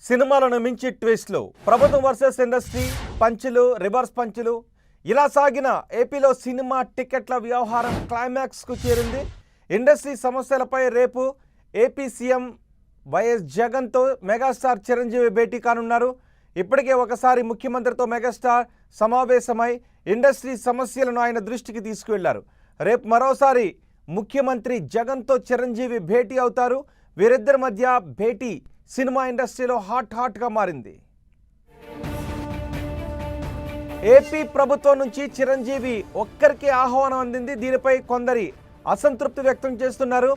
సినిమాలను మించి ట్విస్టులు, ప్రభుత్వం వర్సెస్ ఇండస్ట్రీ, పంచులు, రివర్స్ పంచులు, ఇలా సాగిన ఏపీలో సినిమా టికెట్ల వ్యవహారం క్లైమాక్స్కు చేరింది. ఇండస్ట్రీ సమస్యలపై రేపు ఏపీ సీఎం వైఎస్ జగన్తో మెగాస్టార్ చిరంజీవి భేటీ కానున్నారు. ఇప్పటికే ఒకసారి ముఖ్యమంత్రితో మెగాస్టార్ సమావేశమై ఇండస్ట్రీ సమస్యలను ఆయన దృష్టికి తీసుకువెళ్లారు. రేపు మరోసారి ముఖ్యమంత్రి జగన్తో చిరంజీవి భేటీ అవుతారు. వీరిద్దరి మధ్య భేటీ సినిమా ఇండస్ట్రీలో హాట్గా మారింది. ఏపీ ప్రభుత్వం నుంచి చిరంజీవి ఒక్కరికి ఆహ్వానం అందింది. దీనిపై కొందరి అసంతృప్తి వ్యక్తం చేస్తున్నారు.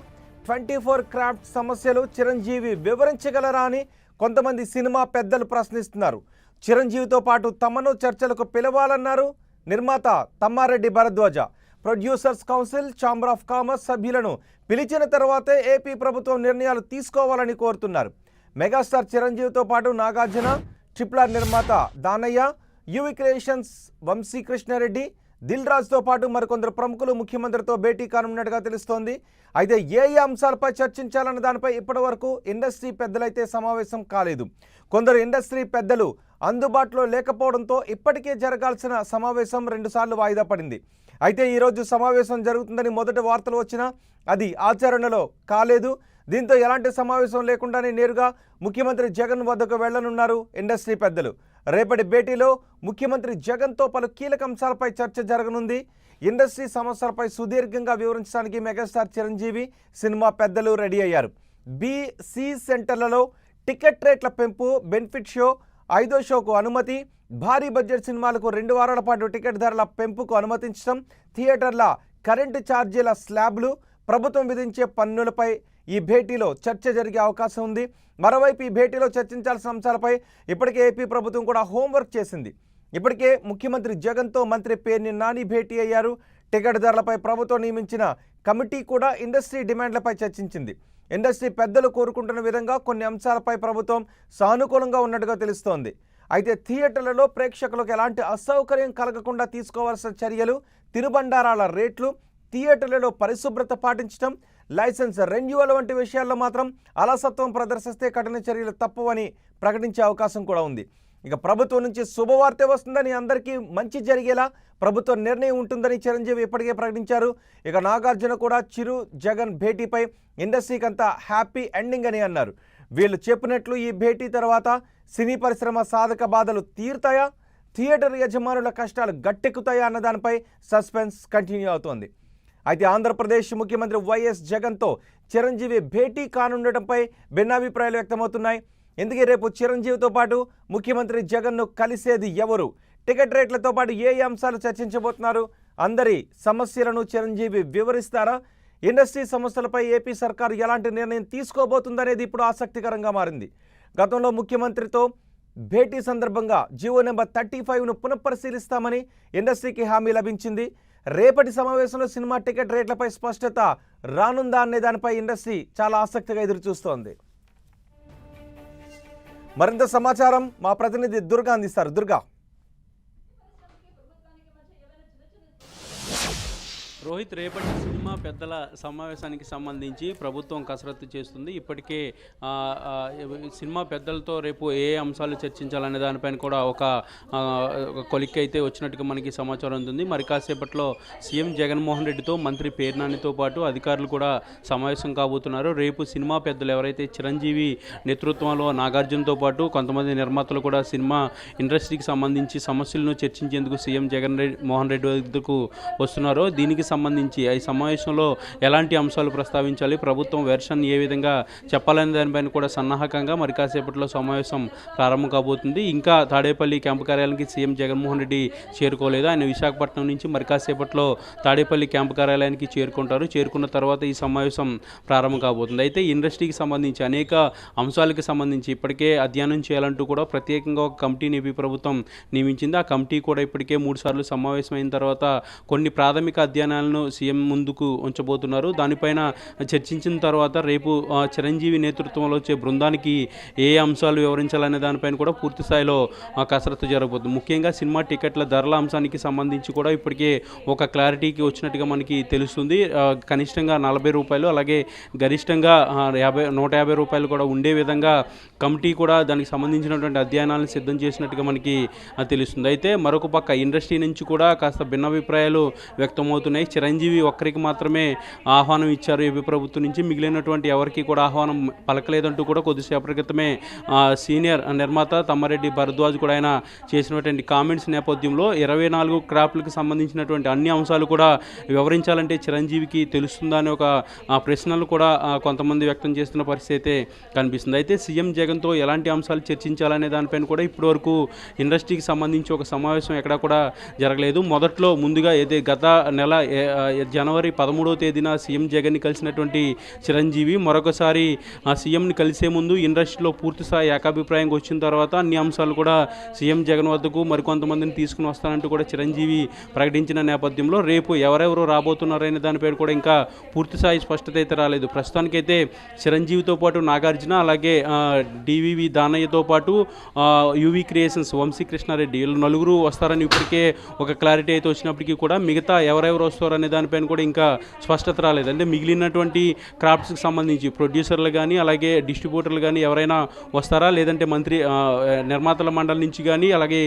24 క్రాఫ్ట్ సమస్యలు చిరంజీవి వివరించగలరా అని కొంతమంది సినిమా పెద్దలు ప్రశ్నిస్తున్నారు. చిరంజీవితో పాటు తమను చర్చలకు పిలవాలన్నారు నిర్మాత Tammareddy Bharadwaja. Producers council, chamber of commerce సభ్యులను పిలిచిన తర్వాతే ఏపీ ప్రభుత్వం నిర్ణయాలు తీసుకోవాలని కోరుతున్నారు. మెగాస్టార్ చిరంజీవితో పాటు నాగార్జున, ట్రిపుల్ నిర్మాత దానయ్య, యువి క్రియేషన్స్ వంశీకృష్ణారెడ్డి, దిల్ రాజుతో పాటు మరికొందరు ప్రముఖులు ముఖ్యమంత్రితో భేటీ కానున్నట్టుగా తెలుస్తోంది. అయితే ఏ అంశాలపై చర్చించాలన్న దానిపై ఇప్పటివరకు ఇండస్ట్రీ పెద్దలైతే సమావేశం కాలేదు. కొందరు ఇండస్ట్రీ పెద్దలు అందుబాటులో లేకపోవడంతో ఇప్పటికే జరగాల్సిన సమావేశం 2 సార్లు వాయిదా పడింది. అయితే ఈరోజు సమావేశం జరుగుతుందని మొదటి వార్తలు వచ్చినా అది ఆచరణలో కాలేదు. దీంతో ఎలాంటి సమావేశం లేకుండానే నేరుగా ముఖ్యమంత్రి జగన్ వద్దకు వెళ్లనున్నారు ఇండస్ట్రీ పెద్దలు. రేపటి భేటీలో ముఖ్యమంత్రి జగన్తో పలు కీలక అంశాలపై చర్చ జరగనుంది. ఇండస్ట్రీ సమస్యలపై సుదీర్ఘంగా వివరించడానికి మెగాస్టార్ చిరంజీవి సినిమా పెద్దలు రెడీ అయ్యారు. బి-సి సెంటర్లలో టికెట్ రేట్ల పెంపు, బెనిఫిట్ షో, 5వ షోకు అనుమతి, భారీ బడ్జెట్ సినిమాలకు 2 వారాల పాటు టికెట్ ధరల పెంపుకు అనుమతించడం, థియేటర్ల కరెంటు ఛార్జీల స్లాబ్లు, ప్రభుత్వం విధించే పన్నులపై ఈ భేటీలో చర్చ జరిగే అవకాశం ఉంది. మరోవైపు ఈ భేటీలో చర్చించాల్సిన అంశాలపై ఇప్పటికే ఏపీ ప్రభుత్వం కూడా హోంవర్క్ చేసింది. ఇప్పటికే ముఖ్యమంత్రి జగన్తో మంత్రి పేర్ని నాని భేటీ అయ్యారు. టికెట్ ధరలపై ప్రభుత్వం నియమించిన కమిటీ కూడా ఇండస్ట్రీ డిమాండ్లపై చర్చించింది. ఇండస్ట్రీ పెద్దలు కోరుకుంటున్న విధంగా కొన్ని అంశాలపై ప్రభుత్వం సానుకూలంగా ఉన్నట్టుగా తెలుస్తోంది. అయితే థియేటర్లలో ప్రేక్షకులకు ఎలాంటి అసౌకర్యం కలగకుండా తీసుకోవాల్సిన చర్యలు, తినుబండారాల రేట్లు, థియేటర్లలో పరిశుభ్రత పాటించడం, లైసెన్స్ రెన్యువల్ వంటి విషయాల్లో మాత్రం అలసత్వం ప్రదర్శిస్తే కఠిన చర్యలు తప్పవని ప్రకటించే అవకాశం కూడా ఉంది. ఇక ప్రభుత్వం నుంచి శుభవార్త వస్తుందని, అందరికీ మంచి జరిగేలా ప్రభుత్వ నిర్ణయం ఉంటుందని చిరంజీవి ఇప్పటికే ప్రకటించారు. ఇక నాగార్జున కూడా చిరు జగన్ భేటీపై ఇండస్ట్రీకి అంతా హ్యాపీ ఎండింగ్ అని అన్నారు. వీళ్ళు చెప్పినట్లు ఈ భేటీ తర్వాత సినీ పరిశ్రమ సాధక బాధలు తీరుతాయా, థియేటర్ యజమానుల కష్టాలు గట్టెక్కుతాయా అన్న దానిపై సస్పెన్స్ కంటిన్యూ అవుతోంది. అయితే ఆంధ్రప్రదేశ్ ముఖ్యమంత్రి వైఎస్ జగన్తో చిరంజీవి భేటీ కానుండటంపై భిన్నాభిప్రాయాలు వ్యక్తమవుతున్నాయి. ఎందుకే రేపు చిరంజీవితో పాటు ముఖ్యమంత్రి జగన్ను కలిసేది ఎవరు, టికెట్ రేట్లతో పాటు ఏ అంశాలు చర్చించబోతున్నారు, అందరి సమస్యలను చిరంజీవి వివరిస్తారా, ఇండస్ట్రీ సమస్యలపై ఏపీ సర్కారు ఎలాంటి నిర్ణయం తీసుకోబోతుందనేది ఇప్పుడు ఆసక్తికరంగా మారింది. గతంలో ముఖ్యమంత్రితో భేటీ సందర్భంగా జీవో నెంబర్ 35ను పునఃపరిశీలిస్తామని ఇండస్ట్రీకి హామీ లభించింది. రేపటి సమావేశంలో సినిమా టికెట్ రేట్లపై స్పష్టత రానుందా అనే దానిపై ఇండస్ట్రీ చాలా ఆసక్తిగా ఎదురుచూస్తోంది. మరింత సమాచారం మా ప్రతినిధి దుర్గా అందిస్తారు. దుర్గా. రోహిత్, రేపటి సినిమా పెద్దల సమావేశానికి సంబంధించి ప్రభుత్వం కసరత్తు చేస్తుంది. ఇప్పటికే సినిమా పెద్దలతో రేపు ఏ అంశాలు చర్చించాలనే దానిపైన కూడా ఒక కొలిక్కి అయితే వచ్చినట్టుగా మనకి సమాచారం ఉంటుంది. మరి కాసేపట్లో సీఎం జగన్మోహన్ రెడ్డితో మంత్రి పేర్నానితో పాటు అధికారులు కూడా సమావేశం కాబోతున్నారు. రేపు సినిమా పెద్దలు ఎవరైతే చిరంజీవి నేతృత్వంలో నాగార్జునతో పాటు కొంతమంది నిర్మాతలు కూడా సినిమా ఇండస్ట్రీకి సంబంధించి సమస్యలను చర్చించేందుకు సీఎం జగన్మోహన్ రెడ్డి వద్దకు వస్తున్నారో దీనికి సంబంధించి ఈ సమావేశంలో ఎలాంటి అంశాలు ప్రస్తావించాలి, ప్రభుత్వం వెర్షన్ ఏ విధంగా చెప్పాలనే దానిపైన కూడా సన్నాహకంగా మరి కాసేపట్లో సమావేశం ప్రారంభం కాబోతుంది. ఇంకా తాడేపల్లి క్యాంపు కార్యాలయానికి సీఎం జగన్మోహన్ రెడ్డి చేరుకోలేదు. ఆయన విశాఖపట్నం నుంచి మరి కాసేపట్లో తాడేపల్లి క్యాంపు కార్యాలయానికి చేరుకుంటారు. చేరుకున్న తర్వాత ఈ సమావేశం ప్రారంభం కాబోతుంది. అయితే ఇండస్ట్రీకి సంబంధించి అనేక అంశాలకు సంబంధించి ఇప్పటికే అధ్యయనం చేయాలంటూ కూడా ప్రత్యేకంగా ఒక కమిటీని ఏపీ ప్రభుత్వం నియమించింది. ఆ కమిటీ కూడా ఇప్పటికే 3 సార్లు సమావేశమైన తర్వాత కొన్ని ప్రాథమిక అధ్యయనాలను అధ్యయనాలను సీఎం ముందుకు ఉంచబోతున్నారు. దానిపైన చర్చించిన తర్వాత రేపు చిరంజీవి నేతృత్వంలో వచ్చే బృందానికి ఏ అంశాలు వివరించాలనే దానిపైన కూడా పూర్తి స్థాయిలో కసరత్తు జరగబోతుంది. ముఖ్యంగా సినిమా టికెట్ల ధరల అంశానికి సంబంధించి కూడా ఇప్పటికే ఒక క్లారిటీకి వచ్చినట్టుగా మనకి తెలుస్తుంది. కనిష్టంగా ₹40 అలాగే గరిష్టంగా 150 రూపాయలు కూడా ఉండే విధంగా కమిటీ కూడా దానికి సంబంధించినటువంటి అధ్యయనాలను సిద్ధం చేసినట్టుగా మనకి తెలుస్తుంది. అయితే మరొక పక్క ఇండస్ట్రీ నుంచి కూడా కాస్త భిన్నాభిప్రాయాలు వ్యక్తమవుతున్నాయి. చిరంజీవి ఒక్కరికి మాత్రమే ఆహ్వానం ఇచ్చారు ఏపీ ప్రభుత్వం నుంచి, మిగిలినటువంటి ఎవరికి కూడా ఆహ్వానం పలకలేదంటూ కూడా కొద్దిసేపటి క్రితమే సీనియర్ నిర్మాత తమ్మారెడ్డి భరద్వాజ్ కూడా ఆయన చేసినటువంటి కామెంట్స్ నేపథ్యంలో 24 క్రాఫ్ట్లకు సంబంధించినటువంటి అన్ని అంశాలు కూడా వివరించాలంటే చిరంజీవికి తెలుస్తుందా అనే ఒక ప్రశ్నలు కూడా కొంతమంది వ్యక్తం చేస్తున్న పరిస్థితి అయితే కనిపిస్తుంది. అయితే సీఎం జగన్తో ఎలాంటి అంశాలు చర్చించాలనే దానిపైన కూడా ఇప్పటివరకు ఇండస్ట్రీకి సంబంధించి ఒక సమావేశం ఎక్కడా కూడా జరగలేదు. ముందుగా గత నెల జనవరి 13వ తేదీన సీఎం జగన్ని కలిసినటువంటి చిరంజీవి మరొకసారి సీఎంని కలిసే ముందు ఇండస్ట్రీలో పూర్తిస్థాయి ఏకాభిప్రాయంగా వచ్చిన తర్వాత అన్ని అంశాలు కూడా సీఎం జగన్ వద్దకు మరికొంతమందిని తీసుకుని వస్తానంటూ కూడా చిరంజీవి ప్రకటించిన నేపథ్యంలో రేపు ఎవరెవరు రాబోతున్నారనే దానిపై కూడా ఇంకా పూర్తిస్థాయి స్పష్టత అయితే రాలేదు. ప్రస్తుతానికైతే చిరంజీవితో పాటు నాగార్జున అలాగే డివివి దానయ్యతో పాటు యువి క్రియేషన్స్ వంశీకృష్ణారెడ్డి వీళ్ళు నలుగురు వస్తారని ఇప్పటికే ఒక క్లారిటీ అయితే వచ్చినప్పటికీ కూడా మిగతా ఎవరెవరు వస్తారనే దానిపైన కూడా ఇంకా స్పష్టత రాలేదు. అంటే మిగిలినటువంటి క్రాఫ్ట్స్కి సంబంధించి ప్రొడ్యూసర్లు కానీ అలాగే డిస్ట్రిబ్యూటర్లు కానీ ఎవరైనా వస్తారా, లేదంటే నిర్మాతల మండలి నుంచి కానీ అలాగే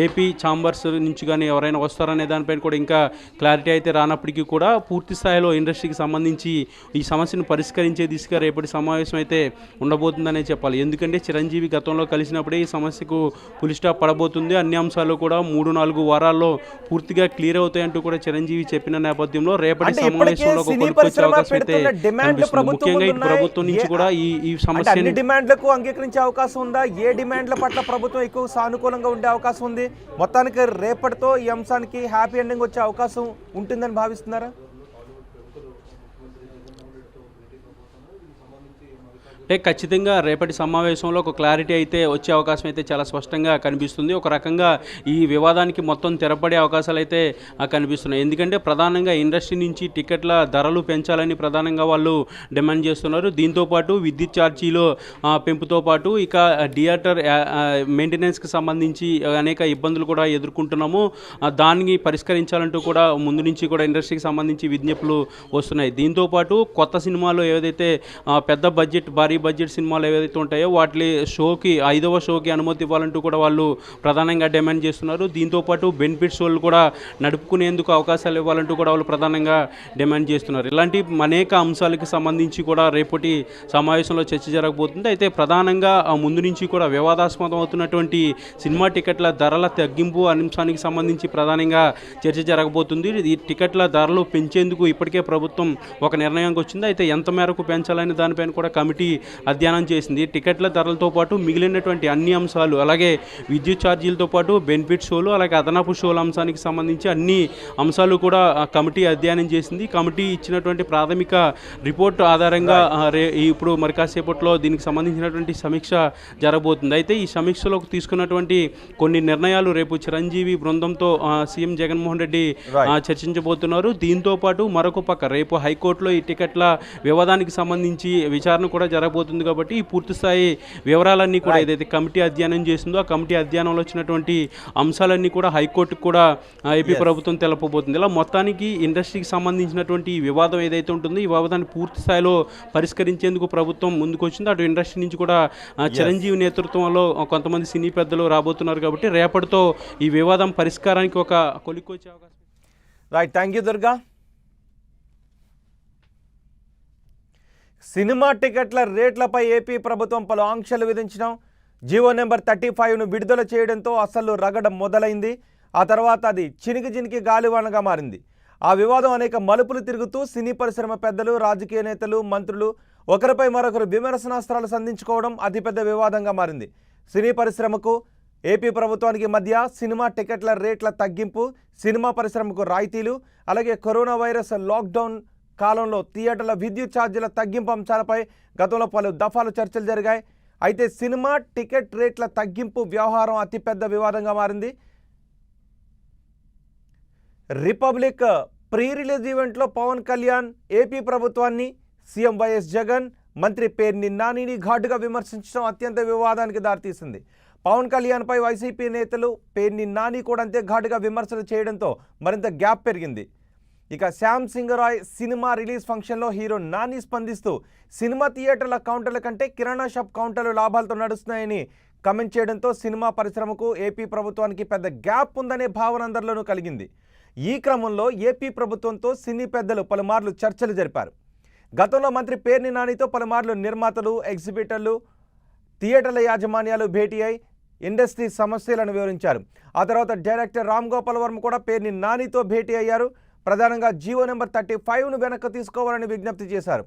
ఏపీ ఛాంబర్స్ నుంచి కానీ ఎవరైనా వస్తారనే దానిపైన కూడా ఇంకా క్లారిటీ అయితే రానప్పటికీ కూడా పూర్తి స్థాయిలో ఇండస్ట్రీకి సంబంధించి ఈ సమస్యను పరిష్కరించే దిశగా రేపటి సమావేశం అయితే ఉండబోతుందనే చెప్పాలి. ఎందుకంటే చిరంజీవి గతంలో కలిసినప్పుడే ఈ సమస్యకు ఫుల్ స్టాప్ పడబోతుంది, అన్ని అంశాలు కూడా 3-4 వారాల్లో పూర్తిగా క్లియర్ అవుతాయంటూ కూడా చిరంజీవి చెప్పిన నేపథ్యంలో రేపటి సమావేశంలో ఒక కొలిక్కొచ్చే అవకాశం అయితే కనిపిస్తుంది. ముఖ్యంగా ఇటు ప్రభుత్వం నుంచి కూడా ఈ సమస్యని డిమాండ్లకు అంగీకరించే అవకాశం ఉందా? ఏ డిమాండ్ల పట్ల ప్రభుత్వం ఎక్కువ సానుకూలంగా ఉండే అవకాశం ఉంది? మొత్తానికి రేపటితో ఈ అంశానికి హ్యాపీ ఎండింగ్ వచ్చే అవకాశం ఉంటుందని భావిస్తున్నారా? అంటే ఖచ్చితంగా రేపటి సమావేశంలో ఒక క్లారిటీ అయితే వచ్చే అవకాశం అయితే చాలా స్పష్టంగా కనిపిస్తుంది. ఒక రకంగా ఈ వివాదానికి మొత్తం తెరపడే అవకాశాలు అయితే కనిపిస్తున్నాయి. ఎందుకంటే ప్రధానంగా ఇండస్ట్రీ నుంచి టికెట్ల ధరలు పెంచాలని ప్రధానంగా వాళ్ళు డిమాండ్ చేస్తున్నారు. దీంతోపాటు విద్యుత్ ఛార్జీలు పెంపుతో పాటు ఇక థియేటర్ మెయింటెనెన్స్కి సంబంధించి అనేక ఇబ్బందులు కూడా ఎదుర్కొంటున్నాము, దాన్ని పరిష్కరించాలంటూ కూడా ముందు నుంచి కూడా ఇండస్ట్రీకి సంబంధించి విజ్ఞప్తులు వస్తున్నాయి. దీంతోపాటు కొత్త సినిమాలు ఏదైతే పెద్ద భారీ బడ్జెట్ సినిమాలు ఏవైతే ఉంటాయో వాటి షోకి 5వ షోకి అనుమతి ఇవ్వాలంటూ కూడా వాళ్ళు ప్రధానంగా డిమాండ్ చేస్తున్నారు. దీంతోపాటు బెనిఫిట్ షోలు కూడా నడుపుకునేందుకు అవకాశాలు ఇవ్వాలంటూ కూడా వాళ్ళు ప్రధానంగా డిమాండ్ చేస్తున్నారు. ఇలాంటి అనేక అంశాలకు సంబంధించి కూడా రేపటి సమావేశంలో చర్చ జరగబోతుంది. అయితే ప్రధానంగా ముందు నుంచి కూడా వివాదాస్పదం అవుతున్నటువంటి సినిమా టికెట్ల ధరల తగ్గింపు అంశానికి సంబంధించి ప్రధానంగా చర్చ జరగబోతుంది. ఈ టికెట్ల ధరలు పెంచేందుకు ఇప్పటికే ప్రభుత్వం ఒక నిర్ణయానికి వచ్చింది. అయితే ఎంత మేరకు పెంచాలనే దానిపైన కూడా కమిటీ అధ్యయనం చేసింది. టికెట్ల ధరలతో పాటు మిగిలినటువంటి అన్ని అంశాలు అలాగే విద్యుత్ ఛార్జీలతో పాటు బెనిఫిట్ షోలు అలాగే అదనపు షోల అంశానికి సంబంధించి అన్ని అంశాలు కూడా కమిటీ అధ్యయనం చేసింది. కమిటీ ఇచ్చినటువంటి ప్రాథమిక రిపోర్ట్ ఆధారంగా ఇప్పుడు మరి కాసేపట్లో దీనికి సంబంధించినటువంటి సమీక్ష జరగబోతుంది. అయితే ఈ సమీక్షలోకి తీసుకున్నటువంటి కొన్ని నిర్ణయాలు రేపు చిరంజీవి బృందంతో సీఎం జగన్మోహన్ రెడ్డి చర్చించబోతున్నారు. దీంతో పాటు మరొక పక్క రేపు హైకోర్టులో ఈ టికెట్ల వివాదానికి సంబంధించి విచారణ కూడా జరగబోతుంది. కాబట్టి ఈ పూర్తిస్థాయి వివరాలన్నీ కూడా ఏదైతే కమిటీ అధ్యయనం చేసిందో ఆ కమిటీ అధ్యయనంలో వచ్చినటువంటి అంశాలన్నీ కూడా హైకోర్టుకు కూడా ఏపీ ప్రభుత్వం తెలపబోతుంది. ఇలా మొత్తానికి ఇండస్ట్రీకి సంబంధించినటువంటి ఈ వివాదం ఏదైతే ఉంటుందో ఈ వివాదాన్ని పూర్తి స్థాయిలో పరిష్కరించేందుకు ప్రభుత్వం ముందుకు వచ్చింది. అటు ఇండస్ట్రీ నుంచి కూడా చిరంజీవి నేతృత్వంలో కొంతమంది సినీ పెద్దలు రాబోతున్నారు. కాబట్టి రేపటితో ఈ వివాదం పరిష్కారానికి ఒక కొలిక్కొచ్చే అవకాశం. Right, thank you Durga. Cinema టికెట్ల రేట్లపై ఏపీ ప్రభుత్వం పలు ఆంక్షలు విధించడం, జీవో నెంబర్ 35ను విడుదల చేయడంతో అసలు రగడ మొదలైంది. ఆ తర్వాత అది చినికి గాలివానగా మారింది. ఆ వివాదం అనేక మలుపులు తిరుగుతూ సినీ పరిశ్రమ పెద్దలు, రాజకీయ నేతలు, మంత్రులు ఒకరిపై మరొకరు విమర్శనాస్త్రాలు సంధించుకోవడం అతిపెద్ద వివాదంగా మారింది. సినీ పరిశ్రమకు ఏపీ ప్రభుత్వానికి మధ్య సినిమా టికెట్ల రేట్ల తగ్గింపు, సినిమా పరిశ్రమకు రాయితీలు, అలాగే కరోనా వైరస్ లాక్డౌన్ కాలంలో థియేటర్ల విద్యుత్ ఛార్జీల తగ్గింపు అంశాలపై గతంలో పలు దఫాలు చర్చలు జరిగాయి. అయితే సినిమా టికెట్ రేట్ల తగ్గింపు వ్యవహారం అతిపెద్ద వివాదంగా మారింది. రిపబ్లిక్ ప్రీ రిలీజ్ ఈవెంట్లో పవన్ కళ్యాణ్ ఏపీ ప్రభుత్వాన్ని, సీఎం వైఎస్ జగన్, మంత్రి పేర్ని నానిని ఘాటుగా విమర్శించడం అత్యంత వివాదానికి దారితీసింది. పవన్ కళ్యాణ్పై వైసీపీ నేతలు పేర్ని నాని కూడా అంతే ఘాటుగా విమర్శలు చేయడంతో మరింత గ్యాప్ పెరిగింది. ఇక శ్యామ్ సింగరాయ్ సినిమా రిలీజ్ ఫంక్షన్లో హీరో నాని స్పందిస్తూ సినిమా థియేటర్ల కౌంటర్ల కంటే కిరాణా షాప్ కౌంటర్లు లాభాలతో నడుస్తున్నాయని కమెంట్ చేయడంతో సినిమా పరిశ్రమకు ఏపీ ప్రభుత్వానికి పెద్ద గ్యాప్ ఉందనే భావన అందరిలోనూ కలిగింది. ఈ క్రమంలో ఏపీ ప్రభుత్వంతో సినీ పెద్దలు పలుమార్లు చర్చలు జరిపారు. గతంలో మంత్రి పేర్ని నానితో పలుమార్లు నిర్మాతలు, ఎగ్జిబిటర్లు, థియేటర్ల యాజమాన్యాలు భేటీ అయి ఇండస్ట్రీ సమస్యలను వివరించారు. ఆ తర్వాత డైరెక్టర్ రామ్ గోపాల్ వర్మ కూడా పేర్ని నానితో భేటీ అయ్యారు. ప్రధానంగా జీవో నెంబర్ 35ను వెనక్కి తీసుకోవాలని విజ్ఞప్తి చేశారు.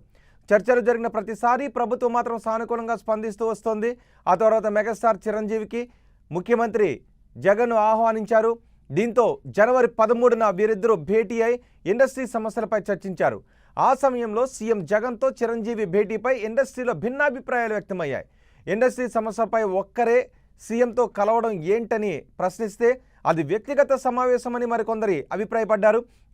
చర్చలు జరిగిన ప్రతిసారి ప్రభుత్వం మాత్రం సానుకూలంగా స్పందిస్తూ వస్తోంది. ఆ తర్వాత మెగాస్టార్ చిరంజీవికి ముఖ్యమంత్రి జగన్ను ఆహ్వానించారు. దీంతో జనవరి 13న వీరిద్దరూ భేటీ అయి ఇండస్ట్రీ సమస్యలపై చర్చించారు. ఆ సమయంలో సీఎం జగన్తో చిరంజీవి భేటీపై ఇండస్ట్రీలో భిన్నాభిప్రాయాలు వ్యక్తమయ్యాయి. ఇండస్ట్రీ సమస్యలపై ఒక్కరే సీఎంతో కలవడం ఏంటని ప్రశ్నిస్తే అది వ్యక్తిగత సమావేశమని మరికొందరు అభిప్రాయపడ్డారు.